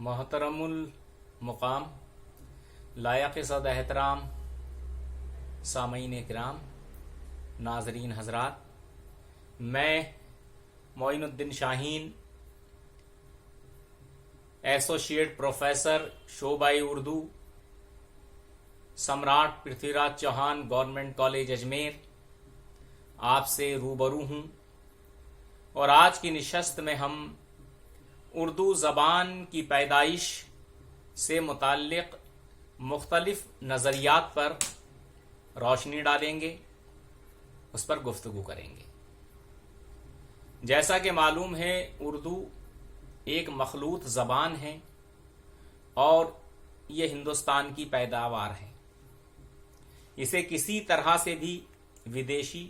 मोहतरमुल मुकाम लायक सद एहतराम सामीन इकराम नाजरीन हजरात, मैं मोइनुद्दीन शाहीन एसोसिएट प्रोफेसर शोबाई उर्दू सम्राट पृथ्वीराज चौहान गवर्नमेंट कॉलेज अजमेर आपसे रूबरू हूँ। और आज की निशस्त में हम उर्दू ज़बान की पैदाइश से मुताल्लिक़ मुख्तलिफ नज़रियात पर रोशनी डालेंगे, उस पर गुफ्तगू करेंगे। जैसा कि मालूम है, उर्दू एक मखलूत ज़बान है और ये हिंदुस्तान की पैदावार है। इसे किसी तरह से भी विदेशी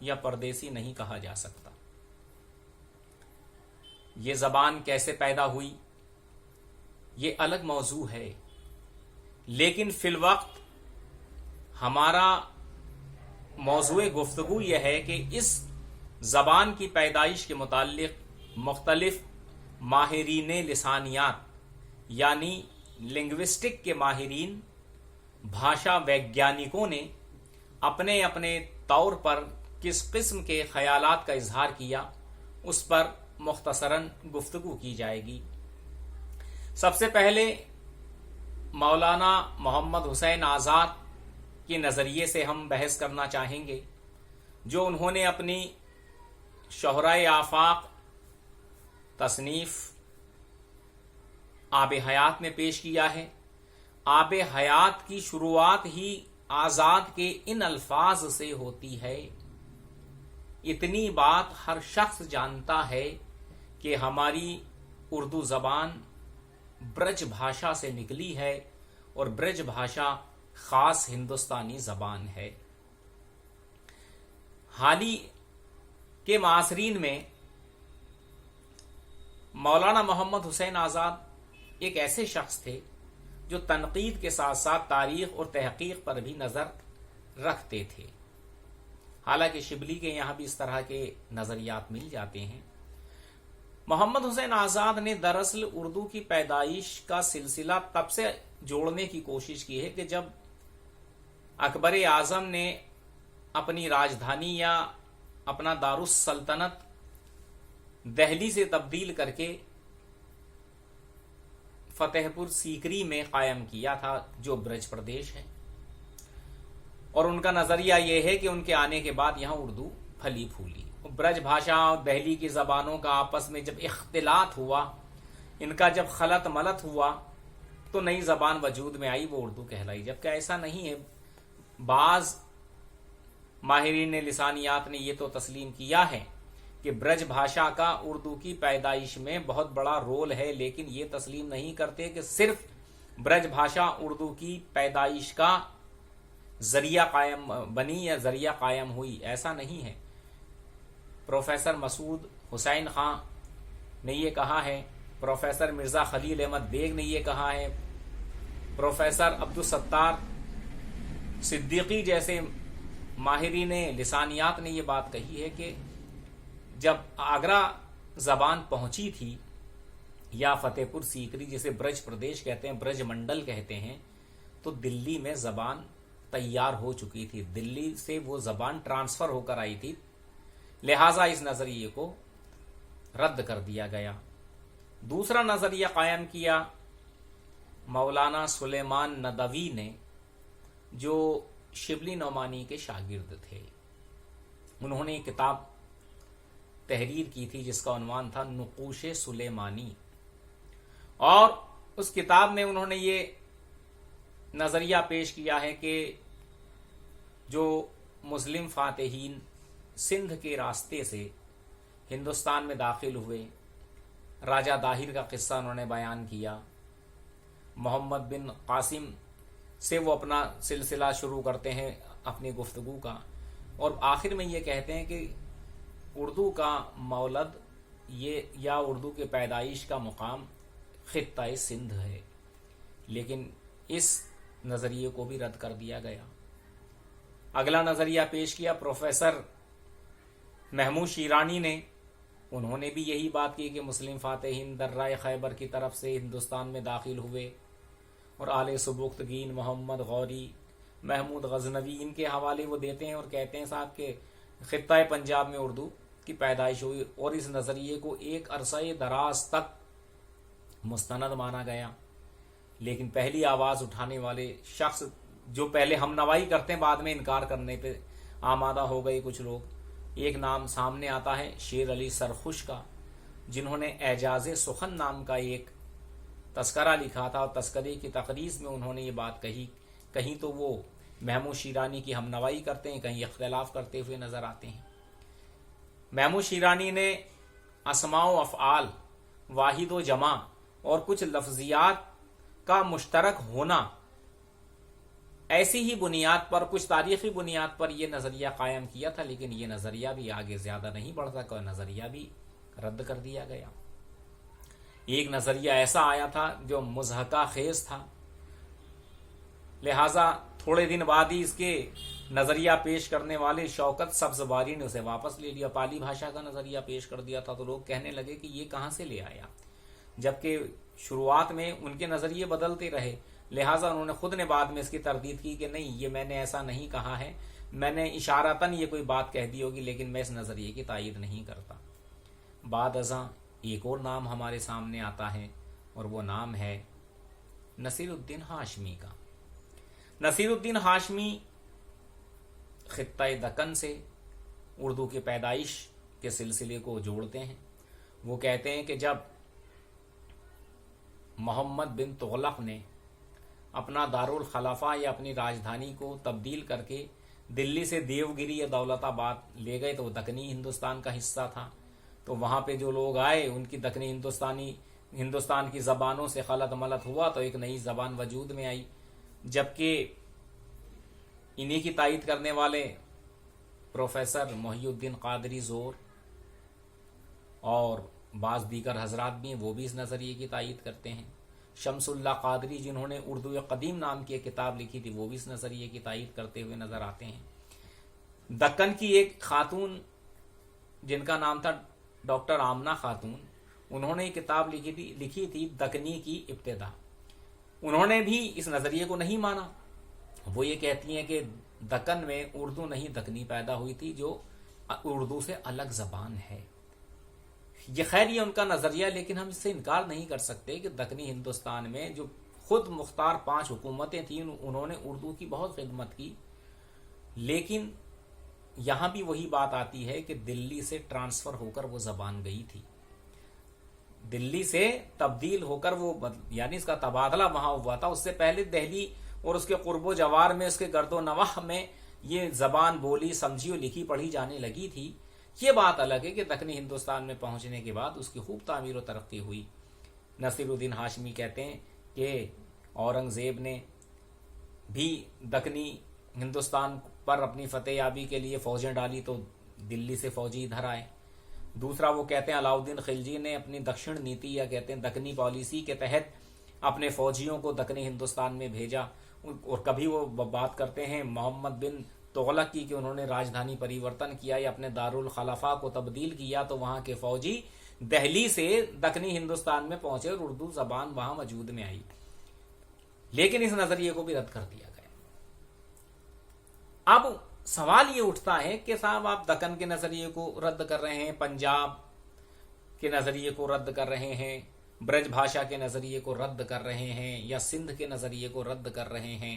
या परदेसी नहीं कहा जा सकता। ये ज़बान कैसे पैदा हुई, ये अलग मौजू है, लेकिन फिलवक्त हमारा मौजूए गुफ्तगू यह है कि इस ज़बान की पैदाइश के मुताल्लिक़ मुख्तलिफ माहिरीन लिसानियात यानी लिंग्विस्टिक के माहिरीन, भाषा वैज्ञानिकों ने अपने अपने तौर पर किस किस्म के ख़यालात का इजहार किया, उस पर मुख्तसरन गुफ्तगू की जाएगी। सबसे पहले मौलाना मोहम्मद हुसैन आज़ाद के नज़रिए से हम बहस करना चाहेंगे, जो उन्होंने अपनी शोहराए आफाक तसनीफ़ आब हयात में पेश किया है। आब हयात की शुरुआत ही आज़ाद के इन अल्फाज से होती है। इतनी बात हर शख्स जानता है कि हमारी उर्दू ज़बान ब्रज भाषा से निकली है और ब्रज भाषा ख़ास हिंदुस्तानी ज़बान है। हाल ही के मासरीन में मौलाना मोहम्मद हुसैन आज़ाद एक ऐसे शख्स थे जो तनकीद के साथ साथ तारीख़ और तहक़ीक़ पर भी नज़र रखते थे। हालांकि शिबली के यहाँ भी इस तरह के नज़रियात मिल जाते हैं। मोहम्मद हुसैन आज़ाद ने दरअसल उर्दू की पैदाइश का सिलसिला तब से जोड़ने की कोशिश की है कि जब अकबर आज़म ने अपनी राजधानी या अपना दारुस सल्तनत दहली से तब्दील करके फतेहपुर सीकरी में कायम किया था, जो ब्रज प्रदेश है। और उनका नज़रिया यह है कि उनके आने के बाद यहाँ उर्दू फली फूली। ब्रज भाषा और दहली की ज़बानों का आपस में जब इख्तिलात हुआ, इनका जब खलत मलत हुआ, तो नई ज़बान वजूद में आई, वो उर्दू कहलाई। जबकि ऐसा नहीं है। बाज़ माहिरीन लिसानियात ने ये तो तस्लीम किया है कि ब्रज भाषा का उर्दू की पैदाइश में बहुत बड़ा रोल है, लेकिन ये तस्लीम नहीं करते कि सिर्फ ब्रज भाषा उर्दू की पैदाइश का जरिया कायम बनी या जरिया कायम हुई, ऐसा नहीं है। प्रोफेसर मसूद हुसैन खां ने ये कहा है, प्रोफेसर मिर्ज़ा खलील अहमद बेग ने ये कहा है, प्रोफेसर अब्दुल सत्तार सिद्दीकी जैसे माहिरीन लिसानियात ने ये बात कही है कि जब आगरा ज़बान पहुंची थी या फतेहपुर सीकरी, जिसे ब्रज प्रदेश कहते हैं, ब्रज मंडल कहते हैं, तो दिल्ली में ज़बान तैयार हो चुकी थी। दिल्ली से वो ज़बान ट्रांसफ़र होकर आई थी, लिहाजा इस नज़रिए को रद्द कर दिया गया। दूसरा नज़रिया कायम किया मौलाना सुलेमान नदवी ने, जो शिबली नौमानी के शागिर्द थे। उन्होंने एक किताब तहरीर की थी जिसका उन्वान था नुक़ूश सुलेमानी, और उस किताब में उन्होंने ये नज़रिया पेश किया है कि जो मुस्लिम फ़ातिहीन सिंध के रास्ते से हिंदुस्तान में दाखिल हुए, राजा दाहिर का किस्सा उन्होंने बयान किया। मोहम्मद बिन कासिम से वो अपना सिलसिला शुरू करते हैं अपनी गुफ्तगू का, और आखिर में ये कहते हैं कि उर्दू का मौलद ये या उर्दू के पैदाइश का मुकाम खित्ता सिंध है। लेकिन इस नज़रिए को भी रद्द कर दिया गया। अगला नज़रिया पेश किया प्रोफेसर महमूद शीरानी ने। انہوں نے بھی یہی بات کی کہ مسلم فاتحین درائے خیبر کی طرف سے ہندوستان میں داخل ہوئے، اور آل سبکتگین، محمد غوری، محمود غزنوی، ان کے حوالے وہ دیتے ہیں اور کہتے ہیں صاحب کہ خطہ پنجاب میں اردو کی پیدائش ہوئی، اور اس نظریے کو ایک عرصہ دراز تک مستند مانا گیا۔ لیکن پہلی آواز اٹھانے والے شخص جو پہلے ہم نوائی کرتے ہیں، بعد میں انکار کرنے پہ آمادہ ہو گئے کچھ لوگ، ایک نام سامنے آتا ہے شیر علی سرخوش کا، جنہوں نے اعجاز سخن نام کا ایک تذکرہ لکھا تھا، اور تذکرے کی تقریض میں انہوں نے یہ بات کہی، کہیں تو وہ محمود شیرانی کی ہم نوائی کرتے ہیں، کہیں اختلاف کرتے ہوئے نظر آتے ہیں۔ محمود شیرانی نے اسماء و افعال، واحد و جمع اور کچھ لفظیات کا مشترک ہونا، ایسی ہی بنیاد پر، کچھ تاریخی بنیاد پر یہ نظریہ قائم کیا تھا، لیکن یہ نظریہ بھی آگے زیادہ نہیں بڑھ سکا، نظریہ بھی رد کر دیا گیا۔ ایک نظریہ ایسا آیا تھا جو مضحکہ خیز تھا، لہٰذا تھوڑے دن بعد ہی اس کے نظریہ پیش کرنے والے شوکت سبزواری نے اسے واپس لے لیا، پالی بھاشا کا نظریہ پیش کر دیا تھا، تو لوگ کہنے لگے کہ یہ کہاں سے لے آیا، جبکہ شروعات میں ان کے نظریے بدلتے رہے، لہٰذا انہوں نے خود نے بعد میں اس کی تردید کی کہ نہیں، یہ میں نے ایسا نہیں کہا ہے، میں نے اشارتاً یہ کوئی بات کہہ دی ہوگی، لیکن میں اس نظریے کی تائید نہیں کرتا۔ بعد ازاں ایک اور نام ہمارے سامنے آتا ہے، اور وہ نام ہے نصیر الدین ہاشمی کا۔ نصیر الدین ہاشمی خطہ دکن سے اردو کی پیدائش کے سلسلے کو جوڑتے ہیں۔ وہ کہتے ہیں کہ جب محمد بن تغلق نے اپنا دارالخلافہ یا اپنی راجدھانی کو تبدیل کر کے دلی سے دیوگری یا دولت آباد لے گئے، تو وہ دکنی ہندوستان کا حصہ تھا، تو وہاں پہ جو لوگ آئے ان کی دکنی ہندوستان کی زبانوں سے خلط ملط ہوا، تو ایک نئی زبان وجود میں آئی، جبکہ انہی کی تائید کرنے والے پروفیسر محی الدین قادری زور اور بعض دیگر حضرات بھی ہیں، وہ بھی اس نظریے کی تائید کرتے ہیں۔ شمس اللہ قادری، جنہوں نے اردو قدیم نام کی ایک کتاب لکھی تھی، وہ بھی اس نظریے کی تائید کرتے ہوئے نظر آتے ہیں۔ دکن کی ایک خاتون جن کا نام تھا ڈاکٹر آمنہ خاتون، انہوں نے ایک کتاب لکھی تھی دکنی کی ابتدا، انہوں نے بھی اس نظریے کو نہیں مانا۔ وہ یہ کہتی ہیں کہ دکن میں اردو نہیں دکنی پیدا ہوئی تھی، جو اردو سے الگ زبان ہے۔ یہ خیر یہ ان کا نظریہ، لیکن ہم اس سے انکار نہیں کر سکتے کہ دکنی ہندوستان میں جو خود مختار 5 حکومتیں تھیں، انہوں نے اردو کی بہت خدمت کی، لیکن یہاں بھی وہی بات آتی ہے کہ دلی سے ٹرانسفر ہو کر وہ زبان گئی تھی، دلی سے تبدیل ہو کر وہ، یعنی اس کا تبادلہ وہاں ہوا تھا۔ اس سے پہلے دہلی اور اس کے قرب و جوار میں، اس کے گرد و نواح میں یہ زبان بولی، سمجھی اور لکھی پڑھی جانے لگی تھی۔ یہ بات الگ ہے کہ دکنی ہندوستان میں پہنچنے کے بعد اس کی خوب تعمیر و ترقی ہوئی۔ نصیر الدین ہاشمی کہتے ہیں کہ اورنگزیب نے بھی دکنی ہندوستان پر اپنی فتح یابی کے لیے فوجیں ڈالی، تو دلی سے فوجی ادھر آئے۔ دوسرا وہ کہتے ہیں علاؤدین خلجی نے اپنی دکشن نیتی یا کہتے ہیں دکنی پالیسی کے تحت اپنے فوجیوں کو دکنی ہندوستان میں بھیجا، اور کبھی وہ بات کرتے ہیں محمد بن تغلق کی کہ انہوں نے راجدھانی پریورتن کیا یا اپنے دارالخلافہ کو تبدیل کیا، تو وہاں کے فوجی دہلی سے دکنی ہندوستان میں پہنچے اور اردو زبان وہاں وجود میں آئی، لیکن اس نظریے کو بھی رد کر دیا گیا۔ اب سوال یہ اٹھتا ہے کہ صاحب آپ دکن کے نظریے کو رد کر رہے ہیں، پنجاب کے نظریے کو رد کر رہے ہیں، برج بھاشا کے نظریے کو رد کر رہے ہیں، یا سندھ کے نظریے کو رد کر رہے ہیں،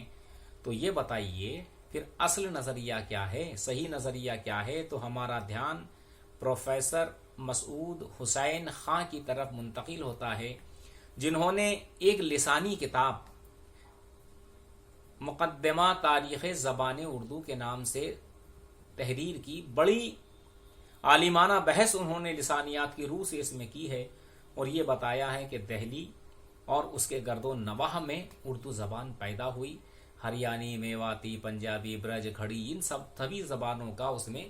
تو یہ بتائیے پھر اصل نظریہ کیا ہے، صحیح نظریہ کیا ہے؟ تو ہمارا دھیان پروفیسر مسعود حسین خان کی طرف منتقل ہوتا ہے، جنہوں نے ایک لسانی کتاب مقدمہ تاریخ زبان اردو کے نام سے تحریر کی، بڑی عالمانہ بحث انہوں نے لسانیات کی روح سے اس میں کی ہے، اور یہ بتایا ہے کہ دہلی اور اس کے گرد و نواح میں اردو زبان پیدا ہوئی، ہریانی، میواتی، پنجابی، برج، کھڑی، ان سبھی زبانوں کا اس میں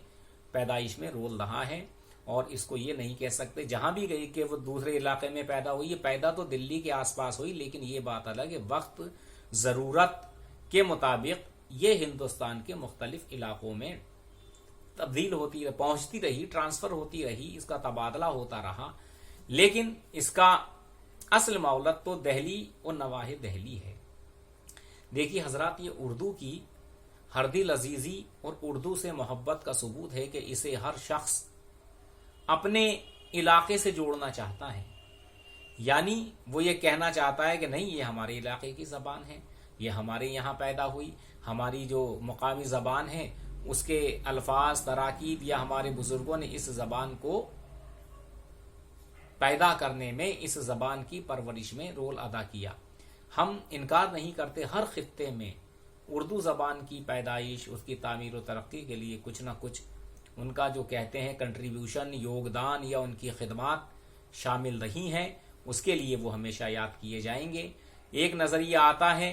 پیدائش میں رول رہا ہے، اور اس کو یہ نہیں کہہ سکتے جہاں بھی گئی کہ وہ دوسرے علاقے میں پیدا ہوئی، یہ پیدا تو دلی کے آس پاس ہوئی، لیکن یہ بات الگ ہے وقت ضرورت کے مطابق یہ ہندوستان کے مختلف علاقوں میں तब्दील होती रही, पहुंचती रही, ट्रांसफर होती रही, इसका तबादला होता रहा, लेकिन इसका असल मौलद तो दहली और नवाहे दहली है। देखिए हजरात, ये उर्दू की हरदिल अजीजी और उर्दू से मोहब्बत का सबूत है कि इसे हर शख्स अपने इलाके से जोड़ना चाहता है। यानी वो ये कहना चाहता है कि नहीं, ये हमारे इलाके की ज़बान है, ये हमारे यहाँ पैदा हुई, हमारी जो मुकामी ज़बान है उसके अल्फाज, तराकीब या हमारे बुजुर्गों ने इस ज़बान को पैदा करने में, इस ज़बान की परवरिश में रोल अदा किया। हम इनकार नहीं करते, हर खित्ते में उर्दू ज़बान की पैदाइश, उसकी तामीर व तरक्की के लिए कुछ ना कुछ उनका जो कहते हैं कंट्रीब्यूशन, योगदान या उनकी खिदमात शामिल रही हैं, उसके लिए वो हमेशा याद किए जाएंगे। एक नज़रिया आता है,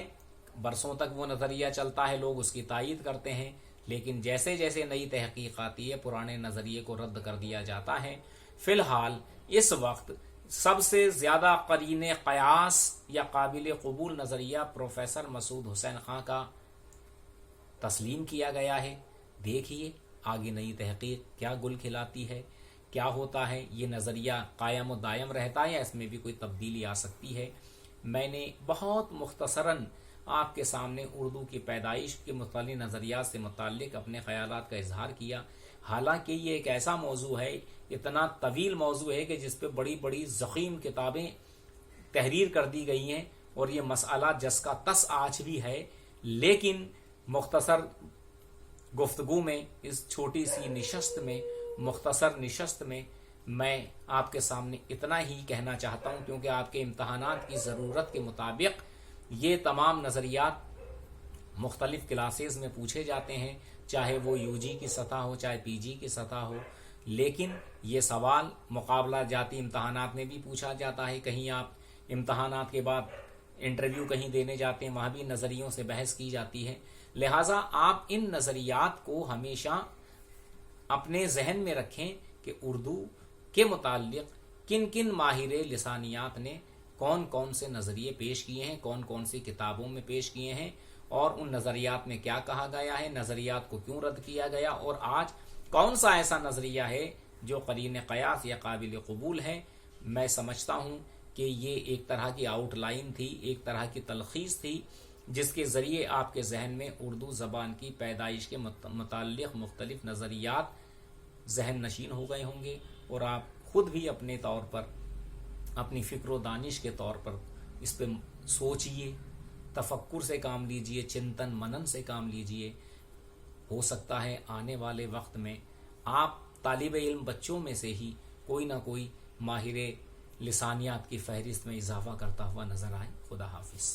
बरसों तक वो नज़रिया चलता है, लोग उसकी तायीद करते हैं, लेकिन जैसे जैसे नई तहकीक आती है पुराने नज़रिए को रद्द कर दिया जाता है। फ़िलहाल इस वक्त सबसे ज़्यादा क़रीने क़यास या काबिल क़बूल नज़रिया प्रोफेसर मसूद हुसैन खां का तस्लीम किया गया है। देखिए आगे नई तहकीक क्या गुल खिलाती है, क्या होता है, ये नज़रिया कायम व दायम रहता है या इसमें भी कोई तब्दीली आ सकती है। मैंने बहुत मुख्तसरन आपके सामने उर्दू की पैदाइश के मुख्तलिफ नज़रियात से मुताल्लिक़ अपने ख़यालात का इजहार किया। हालांकि ये एक ऐसा मौजू है, इतना तवील मौजू है कि जिस पे बड़ी बड़ी ज़ख़ीम किताबें तहरीर कर दी गई हैं और ये मसला जस का तस आज भी है, लेकिन मुख्तसर गुफ्तगू में, इस छोटी सी निशस्त में, मुख्तसर निशस्त में मैं आपके सामने इतना ही कहना चाहता हूँ, क्योंकि आपके इम्तहानात की ज़रूरत के मुताबिक ये तमाम नज़रियात मुख्तलिफ़ क्लासेस में पूछे जाते हैं, चाहे वो यूजी की सतह हो, चाहे पीजी की सतह हो, लेकिन ये सवाल मुकाबला जाती इम्तहानात में भी पूछा जाता है। कहीं आप इम्तहानात के बाद इंटरव्यू कहीं देने जाते हैं, वहाँ भी नज़रियों से बहस की जाती है। लिहाजा आप इन नज़रियात को हमेशा अपने जहन में रखें कि उर्दू के मुताल्लिक़ किन किन माहिर लिसानियात ने कौन कौन से नज़रिए पेश किए हैं, कौन कौन सी किताबों में पेश किए हैं, और उन नज़रियात में क्या कहा गया है, नज़रियात को क्यों रद्द किया गया, और आज कौन सा ऐसा नज़रिया है जो क़रीन क़यास या काबिल क़बूल है। मैं समझता हूँ कि ये एक तरह की आउटलाइन थी, एक तरह की तलख़ीस थी, जिसके ज़रिए आपके जहन में उर्दू ज़बान की पैदाइश के मुताल्लिक़ मुख्तलिफ़ नज़रियात जहन नशीन हो गए होंगे, और आप ख़ुद भी अपने तौर पर, अपनी फ़िक्र व दानिश के तौर पर इस पर सोचिए, तफक्कुर से काम लीजिए, चिंतन मनन से काम लीजिए। हो सकता है आने वाले वक्त में आप तालिब इल्म बच्चों में से ही कोई ना कोई माहिर लिसानियात की फ़हरिस्त में इजाफ़ा करता हुआ नज़र आए। खुदा हाफिज़।